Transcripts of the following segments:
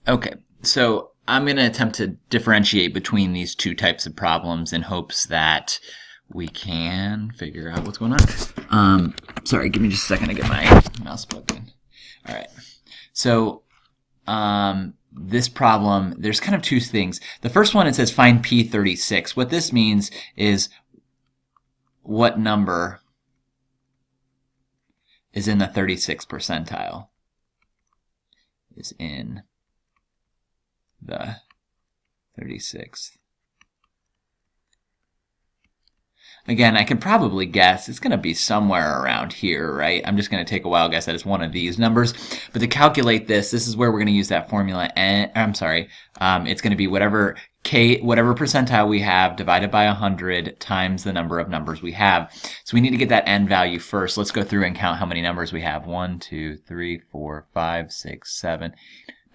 Okay, so I'm going to attempt to differentiate between these two types of problems in hopes that we can figure out what's going on. Sorry, give me just a second to get my mouse plugged in. All right, so this problem, there's kind of two things. The first one, it says find P36. What this means is what number is in the 36th percentile, is in the 36th. Again, I can probably guess it's going to be somewhere around here, right? I'm just going to take a wild guess that it's one of these numbers. But to calculate this is where we're going to use that formula. It's going to be whatever percentile we have divided by 100 times the number of numbers we have. So we need to get that n value first. Let's go through and count how many numbers we have. 1, 2, 3, 4, 5, 6, 7,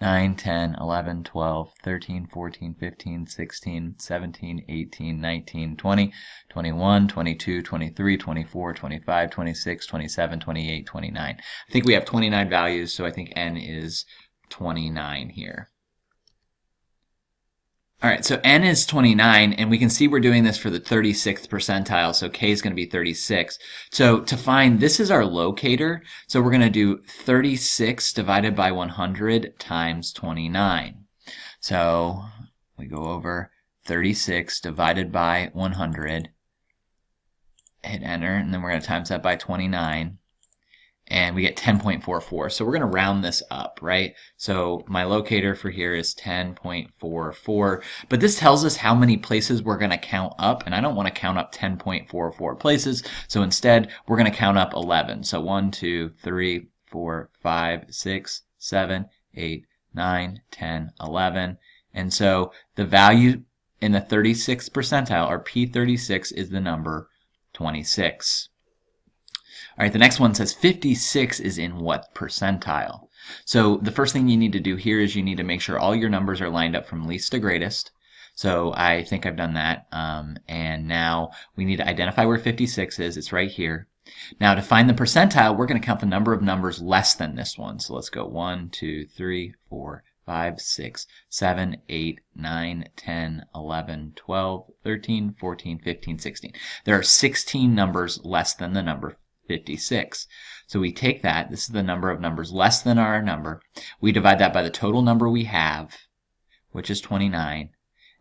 9, 10, 11, 12, 13, 14, 15, 16, 17, 18, 19, 20, 21, 22, 23, 24, 25, 26, 27, 28, 29. I think we have 29 values, so I think n is 29 here. All right, so n is 29, and we can see we're doing this for the 36th percentile, so k is going to be 36. So to find, this is our locator, so we're going to do 36 divided by 100 times 29. So we go over 36 divided by 100, hit enter, and then we're going to times that by 29. And we get 10.44. So we're going to round this up, right? So my locator for here is 10.44. But this tells us how many places we're going to count up. And I don't want to count up 10.44 places. So instead, we're going to count up 11. So 1, 2, 3, 4, 5, 6, 7, 8, 9, 10, 11. And so the value in the 36th percentile, or P36, is the number 26. All right, the next one says 56 is in what percentile? So the first thing you need to do here is you need to make sure all your numbers are lined up from least to greatest. So I think I've done that. And now we need to identify where 56 is. It's right here. Now to find the percentile, we're going to count the number of numbers less than this one. So let's go 1, 2, 3, 4, 5, 6, 7, 8, 9, 10, 11, 12, 13, 14, 15, 16. There are 16 numbers less than the number 56. So we take that, this is the number of numbers less than our number, we divide that by the total number we have, which is 29,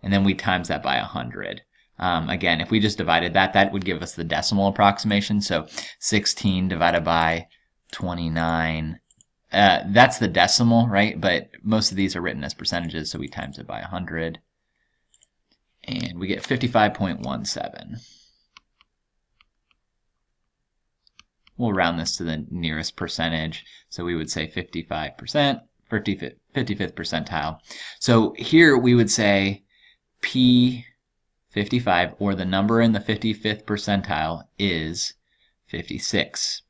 and then we times that by 100. Again, if we just divided that, that would give us the decimal approximation, so 16 divided by 29, that's the decimal, right? But most of these are written as percentages, so we times it by 100, and we get 55.17. We'll round this to the nearest percentage. So we would say 55%, 55th percentile. So here we would say P55, or the number in the 55th percentile, is 56.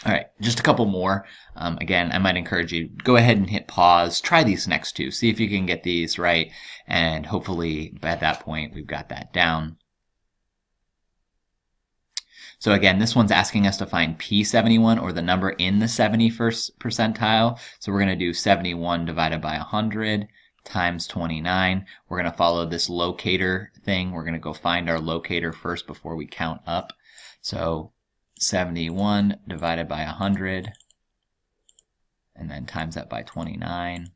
All right, just a couple more. Again, I might encourage you, go ahead and hit pause. Try these next two. See if you can get these right. And hopefully at that point, we've got that down. So again, this one's asking us to find P71, or the number in the 71st percentile. So we're going to do 71 divided by 100 times 29. We're going to follow this locator thing. We're going to go find our locator first before we count up. So 71 divided by 100, and then times that by 29.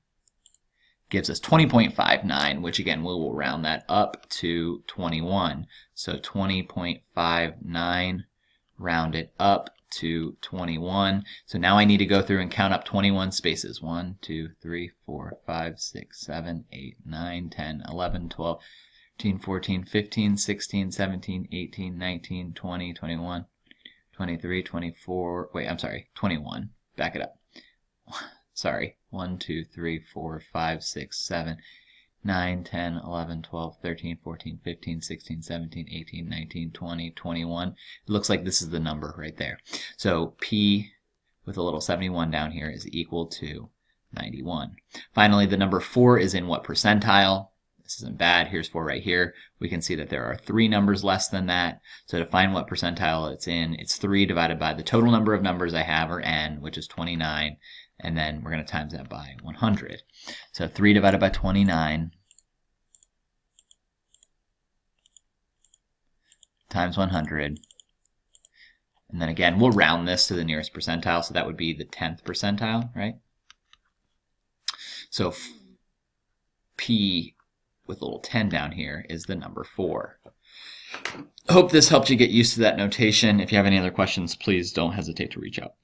Gives us 20.59, which again, we will round that up to 21. So 20.59. Round it up to 21. So now I need to go through and count up 21 spaces. 1, 2, 3, 4, 5, 6, 7, 8, 9, 10, 11, 12, 13, 14, 15, 16, 17, 18, 19, 20, 21, 23, 24. Wait, I'm sorry, 21. Back it up. Sorry. 1, 2, 3, 4, 5, 6, 7, 9, 10, 11, 12, 13, 14, 15, 16, 17, 18, 19, 20, 21. It looks like this is the number right there. So P with a little 71 down here is equal to 91. Finally, the number 4 is in what percentile? This isn't bad. Here's 4 right here. We can see that there are 3 numbers less than that. So to find what percentile it's in, it's 3 divided by the total number of numbers I have, or n, which is 29, and then we're going to times that by 100. So 3 divided by 29 times 100. And then again, we'll round this to the nearest percentile, so that would be the 10th percentile, right? So P with a little 10 down here is the number 4. I hope this helped you get used to that notation. If you have any other questions, please don't hesitate to reach out.